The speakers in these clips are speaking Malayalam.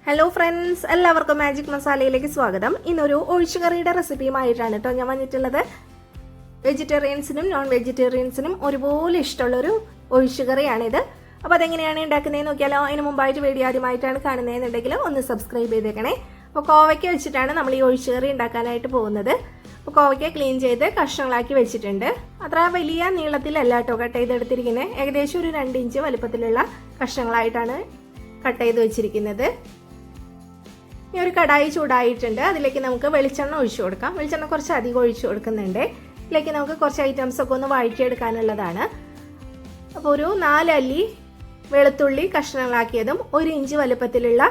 ഹലോ ഫ്രണ്ട്സ്, എല്ലാവർക്കും മാജിക് മസാലയിലേക്ക് സ്വാഗതം. ഇന്നൊരു ഒഴിച്ചുകറിയുടെ റെസിപ്പിയുമായിട്ടാണ് കേട്ടോ ഞാൻ വന്നിട്ടുള്ളത്. വെജിറ്റേറിയൻസിനും നോൺ വെജിറ്റേറിയൻസിനും ഒരുപോലെ ഇഷ്ടമുള്ളൊരു ഒഴിച്ചുകറിയാണിത്. അപ്പോൾ അതെങ്ങനെയാണ് ഉണ്ടാക്കുന്നതെന്ന് നോക്കിയാലോ. അതിന് മുമ്പായിട്ട് വീഡിയോ ആദ്യമായിട്ടാണ് കാണുന്നതെന്നുണ്ടെങ്കിൽ ഒന്ന് സബ്സ്ക്രൈബ് ചെയ്തേക്കണേ. അപ്പോൾ കോവയ്ക്ക വെച്ചിട്ടാണ് നമ്മൾ ഈ ഒഴിച്ചുകറി ഉണ്ടാക്കാനായിട്ട് പോകുന്നത്. അപ്പോൾ കോവയ്ക്ക ക്ലീൻ ചെയ്ത് കഷ്ണങ്ങളാക്കി വെച്ചിട്ടുണ്ട്. അത്ര വലിയ നീളത്തിലല്ല കേട്ടോ കട്ട് ചെയ്തെടുത്തിരിക്കുന്നത്. ഏകദേശം ഒരു 2 ഇഞ്ച് വലുപ്പത്തിലുള്ള കഷ്ണങ്ങളായിട്ടാണ് കട്ട് ചെയ്ത് വെച്ചിരിക്കുന്നത്. ഈ ഒരു കടായി ചൂടായിട്ടുണ്ട്. അതിലേക്ക് നമുക്ക് വെളിച്ചെണ്ണ ഒഴിച്ചു കൊടുക്കാം. വെളിച്ചെണ്ണ കുറച്ച് അധികം ഒഴിച്ചു കൊടുക്കുന്നുണ്ട്. ഇതിലേക്ക് നമുക്ക് കുറച്ച് ഐറ്റംസ് ഒക്കെ ഒന്ന് വഴറ്റിയെടുക്കാനുള്ളതാണ്. അപ്പോൾ ഒരു 4 അല്ലി വെളുത്തുള്ളി കഷ്ണങ്ങളാക്കിയതും 1 ഇഞ്ച് വലുപ്പത്തിലുള്ള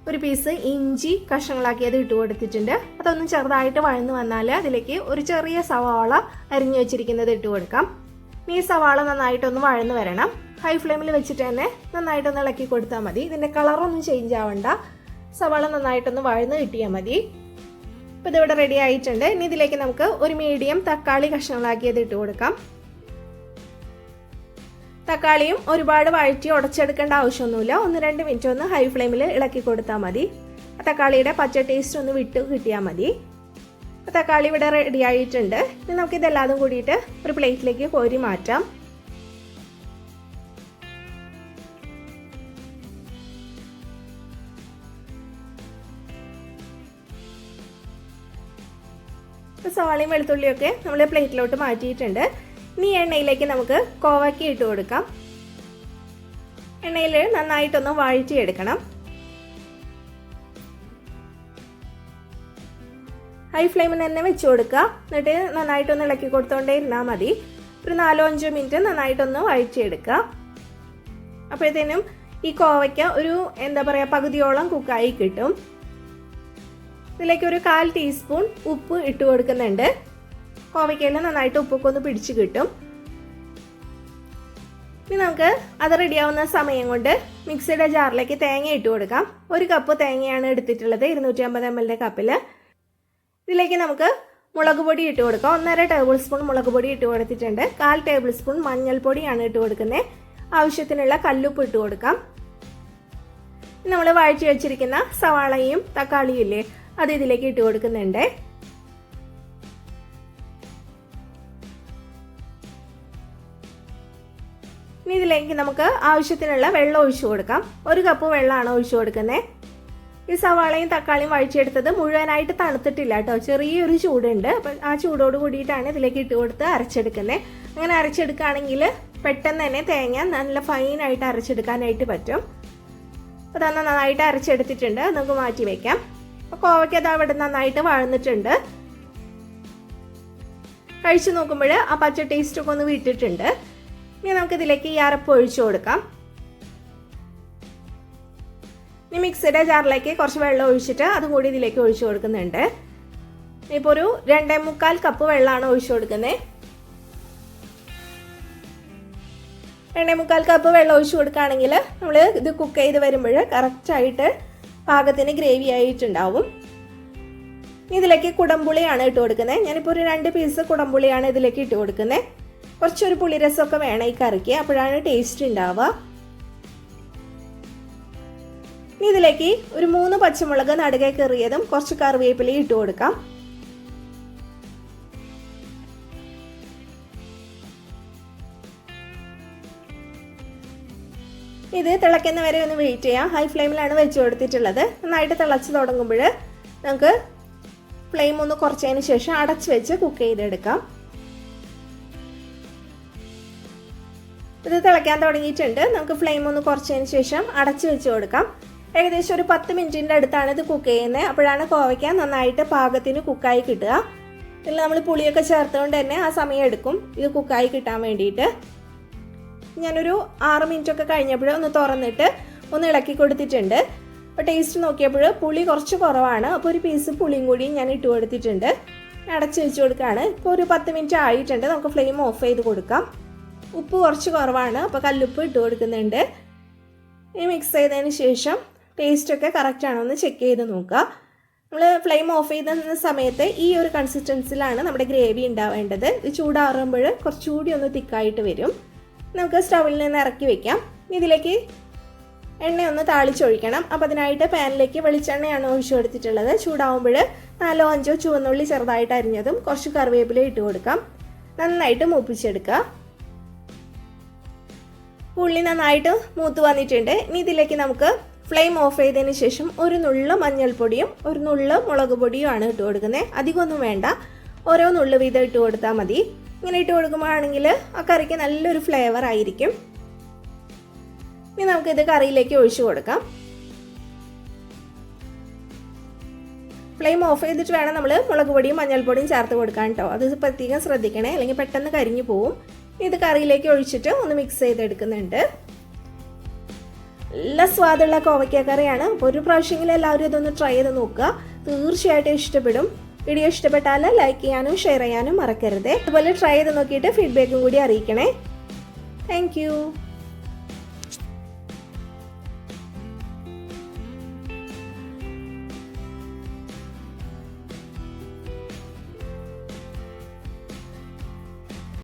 ഒരു പീസ് ഇഞ്ചി കഷ്ണങ്ങളാക്കിയത് ഇട്ട് കൊടുത്തിട്ടുണ്ട്. അതൊന്നും ചെറുതായിട്ട് വഴന്നു വന്നാൽ അതിലേക്ക് ഒരു ചെറിയ സവാള അരിഞ്ഞു വെച്ചിരിക്കുന്നത് ഇട്ട് കൊടുക്കാം. ഈ സവാള നന്നായിട്ടൊന്ന് വഴന്നു വരണം. ഹൈ ഫ്ലെയിമിൽ വെച്ചിട്ട് തന്നെ നന്നായിട്ടൊന്ന് ഇളക്കി കൊടുത്താൽ മതി. ഇതിൻ്റെ കളറൊന്നും ചേഞ്ച് ആവണ്ട. സവാള നന്നായിട്ടൊന്ന് വഴന്ന് കിട്ടിയാൽ മതി. ഇപ്പോൾ ഇതിവിടെ റെഡി ആയിട്ടുണ്ട്. ഇനി ഇതിലേക്ക് നമുക്ക് ഒരു മീഡിയം തക്കാളി കഷ്ണങ്ങളാക്കിയത് ഇട്ട് കൊടുക്കാം. തക്കാളിയും ഒരുപാട് വഴറ്റി ഉടച്ചെടുക്കേണ്ട ആവശ്യമൊന്നുമില്ല. 1-2 മിനിറ്റ് ഒന്ന് ഹൈ ഫ്ലെയിമിൽ ഇളക്കി കൊടുത്താൽ മതി. തക്കാളിയുടെ പച്ച ടേസ്റ്റ് ഒന്ന് വിട്ട് കിട്ടിയാൽ മതി. തക്കാളി ഇവിടെ റെഡി ആയിട്ടുണ്ട്. ഇനി നമുക്കിതെല്ലാതും കൂടിയിട്ട് ഒരു പ്ലേറ്റിലേക്ക് കോരി മാറ്റാം. സവാളയും വെളുത്തുള്ളിയൊക്കെ നമ്മൾ പ്ലേറ്റിലോട്ട് മാറ്റിയിട്ടുണ്ട്. ഇനി എണ്ണയിലേക്ക് നമുക്ക് കോവയ്ക്ക ഇട്ട് കൊടുക്കാം. എണ്ണയിൽ നന്നായിട്ടൊന്ന് വഴറ്റിയെടുക്കണം. ഹൈ ഫ്ലെയിമിൽ തന്നെ വെച്ച് കൊടുക്കുക. എന്നിട്ട് നന്നായിട്ടൊന്ന് ഇളക്കി കൊടുത്തോണ്ടേ ഇരുന്നാൽ മതി. ഒരു 4-5 മിനിറ്റ് നന്നായിട്ടൊന്ന് വഴറ്റിയെടുക്കുക. അപ്പോഴത്തേനും ഈ കോവയ്ക്ക ഒരു പകുതിയോളം കുക്കായി കിട്ടും. ഇതിലേക്ക് ഒരു 1/4 ടീസ്പൂൺ ഉപ്പ് ഇട്ട് കൊടുക്കുന്നുണ്ട്. കോവയ്ക്കയിൽ നന്നായിട്ട് ഉപ്പൊക്കെ ഒന്ന് പിടിച്ച് കിട്ടും. ഇനി നമുക്ക് അത് റെഡിയാവുന്ന സമയം കൊണ്ട് മിക്സിയുടെ ജാറിലേക്ക് തേങ്ങ ഇട്ട് കൊടുക്കാം. 1 കപ്പ് തേങ്ങയാണ് എടുത്തിട്ടുള്ളത്, 250 ml കപ്പിൽ. ഇതിലേക്ക് നമുക്ക് മുളക് പൊടി ഇട്ട് കൊടുക്കാം. 1.5 ടേബിൾ സ്പൂൺ മുളക് പൊടി ഇട്ട് കൊടുത്തിട്ടുണ്ട്. 1/4 ടേബിൾ സ്പൂൺ മഞ്ഞൾപ്പൊടിയാണ് ഇട്ട് കൊടുക്കുന്നത്. ആവശ്യത്തിനുള്ള കല്ലുപ്പ് ഇട്ട് കൊടുക്കാം. നമ്മൾ വഴറ്റി വെച്ചിരിക്കുന്ന സവാളയും തക്കാളിയും ഇല്ലേ, അത് ഇതിലേക്ക് ഇട്ട് കൊടുക്കുന്നുണ്ട്. ഇനി ഇതിലേക്ക് നമുക്ക് ആവശ്യത്തിനുള്ള വെള്ളം ഒഴിച്ചു കൊടുക്കാം. 1 കപ്പ് വെള്ളമാണ് ഒഴിച്ചു കൊടുക്കുന്നത്. ഈ സവാളയും തക്കാളിയും വഴിച്ചെടുത്തത് മുഴുവനായിട്ട് തണുത്തിട്ടില്ല കേട്ടോ, ചെറിയൊരു ചൂടുണ്ട്. അപ്പം ആ ചൂടോട് കൂടിയിട്ടാണ് ഇതിലേക്ക് ഇട്ട് കൊടുത്ത് അരച്ചെടുക്കുന്നത്. അങ്ങനെ അരച്ചെടുക്കുകയാണെങ്കിൽ പെട്ടെന്ന് തന്നെ തേങ്ങ നല്ല ഫൈനായിട്ട് അരച്ചെടുക്കാനായിട്ട് പറ്റും. അപ്പോൾ അത് നന്നായിട്ട് അരച്ചെടുത്തിട്ടുണ്ട്. നമുക്ക് മാറ്റി വയ്ക്കാം. അപ്പോൾ കോവയ്ക്ക അത് അവിടെ നന്നായിട്ട് വഴന്നിട്ടുണ്ട്. കഴിച്ചു നോക്കുമ്പോൾ ആ പച്ച ടേസ്റ്റൊക്കെ ഒന്ന് വിട്ടിട്ടുണ്ട്. ഇനി നമുക്കിതിലേക്ക് ഈ അരപ്പ് ഒഴിച്ചു കൊടുക്കാം. ഇനി മിക്സിയുടെ ജാറിലേക്ക് കുറച്ച് വെള്ളം ഒഴിച്ചിട്ട് അതും കൂടി ഇതിലേക്ക് ഒഴിച്ചു കൊടുക്കുന്നുണ്ട്. ഇപ്പോൾ ഒരു 2.25 കപ്പ് വെള്ളമാണ് ഒഴിച്ചു കൊടുക്കുന്നത്. 2.25 കപ്പ് വെള്ളം ഒഴിച്ചു കൊടുക്കുകയാണെങ്കിൽ നമ്മൾ ഇത് കുക്ക് ചെയ്ത് വരുമ്പോൾ കറക്റ്റായിട്ട് പാകത്തിന് ഗ്രേവി ആയിട്ടുണ്ടാവും. ഇതിലേക്ക് കുടംപുളിയാണ് ഇട്ട് കൊടുക്കുന്നത്. ഞാനിപ്പോൾ ഒരു 2 പീസ് കുടംപുളിയാണ് ഇതിലേക്ക് ഇട്ട് കൊടുക്കുന്നത്. കുറച്ചൊരു പുളിരസമൊക്കെ വേണം ഈ കറിക്ക്, അപ്പോഴാണ് ടേസ്റ്റ് ഉണ്ടാവുക. ഇതിലേക്ക് ഒരു 3 പച്ചമുളക് നടുകെ കീറിയതും കുറച്ച് കറിവേപ്പിലയും ഇട്ട് കൊടുക്കാം. ഇത് തിളയ്ക്കുന്ന വരെ ഒന്ന് വെയിറ്റ് ചെയ്യാം. ഹൈ ഫ്ലെയിമിലാണ് വെച്ച് കൊടുത്തിട്ടുള്ളത്. നന്നായിട്ട് തിളച്ച് തുടങ്ങുമ്പോൾ നമുക്ക് ഫ്ലെയിം ഒന്ന് കുറച്ചതിന് ശേഷം അടച്ച് വെച്ച് കുക്ക് ചെയ്തെടുക്കാം. ഇത് തിളയ്ക്കാൻ തുടങ്ങിയിട്ടുണ്ട്. നമുക്ക് ഫ്ലെയിം ഒന്ന് കുറച്ചതിന് ശേഷം അടച്ച് വെച്ച് കൊടുക്കാം. ഏകദേശം ഒരു 10 മിനിറ്റിൻ്റെ അടുത്താണ് ഇത് കുക്ക് ചെയ്യുന്നത്. അപ്പോഴാണ് കോവയ്ക്ക നന്നായിട്ട് പാകത്തിന് കുക്കായി കിട്ടുക. ഇതിൽ നമ്മൾ പുളിയൊക്കെ ചേർത്തുകൊണ്ട് തന്നെ ആ സമയം എടുക്കും ഇത് കുക്കായി കിട്ടാൻ വേണ്ടിയിട്ട്. ഞാനൊരു 6 മിനിറ്റ് ഒക്കെ കഴിഞ്ഞപ്പോൾ ഒന്ന് തുറന്നിട്ട് ഒന്ന് ഇളക്കി കൊടുത്തിട്ടുണ്ട്. അപ്പോൾ ടേസ്റ്റ് നോക്കിയപ്പോൾ പുളി കുറച്ച് കുറവാണ്. അപ്പോൾ ഒരു പീസ് പുളിയും കൂടി ഞാൻ ഇട്ട് കൊടുത്തിട്ടുണ്ട്. അടച്ച് വെച്ച് കൊടുക്കുകയാണ്. ഇപ്പോൾ ഒരു 10 മിനിറ്റ് ആയിട്ടുണ്ട്. നമുക്ക് ഫ്ലെയിം ഓഫ് ചെയ്ത് കൊടുക്കാം. ഉപ്പ് കുറച്ച് കുറവാണ്, അപ്പോൾ കല്ലുപ്പ് ഇട്ട് കൊടുക്കുന്നുണ്ട്. ഈ മിക്സ് ചെയ്തതിന് ശേഷം ടേസ്റ്റൊക്കെ കറക്റ്റാണോ എന്ന് ചെക്ക് ചെയ്ത് നോക്കുക. നമ്മൾ ഫ്ലെയിം ഓഫ് ചെയ്ത സമയത്ത് ഈ ഒരു കൺസിസ്റ്റൻസിലാണ് നമ്മുടെ ഗ്രേവി ഉണ്ടാവേണ്ടത്. ഇത് ചൂടാറുമ്പോൾ കുറച്ചുകൂടി ഒന്ന് തിക്കായിട്ട് വരും. നമുക്ക് സ്റ്റൗവിൽ നിന്ന് ഇറക്കി വെക്കാം. ഇതിലേക്ക് എണ്ണ ഒന്ന് താളിച്ചൊഴിക്കണം. അപ്പോൾ അതിനായിട്ട് പാനിലേക്ക് വെളിച്ചെണ്ണയാണ് ഒഴിച്ചു കൊടുത്തിട്ടുള്ളത്. ചൂടാവുമ്പോൾ 4-5 ചുവന്നുള്ളി ചെറുതായിട്ട് അരിഞ്ഞതും കുറച്ച് കറിവേപ്പില ഇട്ട് കൊടുക്കാം. നന്നായിട്ട് മൂപ്പിച്ചെടുക്കുക. ഉള്ളി നന്നായിട്ട് മൂത്ത് വന്നിട്ടുണ്ട്. ഇനി ഇതിലേക്ക് നമുക്ക് ഫ്ലെയിം ഓഫ് ചെയ്തതിന് ശേഷം ഒരു നുള്ള മഞ്ഞൾപ്പൊടിയും ഒരു നുള്ള മുളക് പൊടിയുമാണ് ഇട്ട് കൊടുക്കുന്നത്. അധികമൊന്നും വേണ്ട, ഓരോ നുള്ളു വീതം ഇട്ട് കൊടുത്താൽ മതി. ഇങ്ങനെ ഇട്ട് കൊടുക്കുമ്പോഴാണെങ്കിൽ ആ കറിക്ക് നല്ലൊരു ഫ്ലേവർ ആയിരിക്കും. ഇനി നമുക്കിത് കറിയിലേക്ക് ഒഴിച്ചു കൊടുക്കാം. ഫ്ലെയിം ഓഫ് ചെയ്തിട്ട് വേണം നമ്മൾ മുളക് പൊടിയും മഞ്ഞൾപ്പൊടിയും ചേർത്ത് കൊടുക്കാൻ കേട്ടോ. അത് പ്രത്യേകം ശ്രദ്ധിക്കണേ, അല്ലെങ്കിൽ പെട്ടെന്ന് കരിഞ്ഞു പോവും. ഇത് കറിയിലേക്ക് ഒഴിച്ചിട്ട് ഒന്ന് മിക്സ് ചെയ്തെടുക്കുന്നുണ്ട്. നല്ല സ്വാദുള്ള കോവയ്ക്ക കറിയാണ്. അപ്പോൾ ഒരു പ്രാവശ്യമെങ്കിലും എല്ലാവരും ഇതൊന്ന് ട്രൈ ചെയ്ത് നോക്കുക. തീർച്ചയായിട്ടും ഇഷ്ടപ്പെടും. വീഡിയോ ഇഷ്ടപ്പെട്ടാൽ ലൈക്ക് ചെയ്യാനും ഷെയർ ചെയ്യാനും മറക്കരുത്. അതുപോലെ ട്രൈ ചെയ്ത് നോക്കിയിട്ട് ഫീഡ്ബാക്കും കൂടി അറിയിക്കണേ. താങ്ക്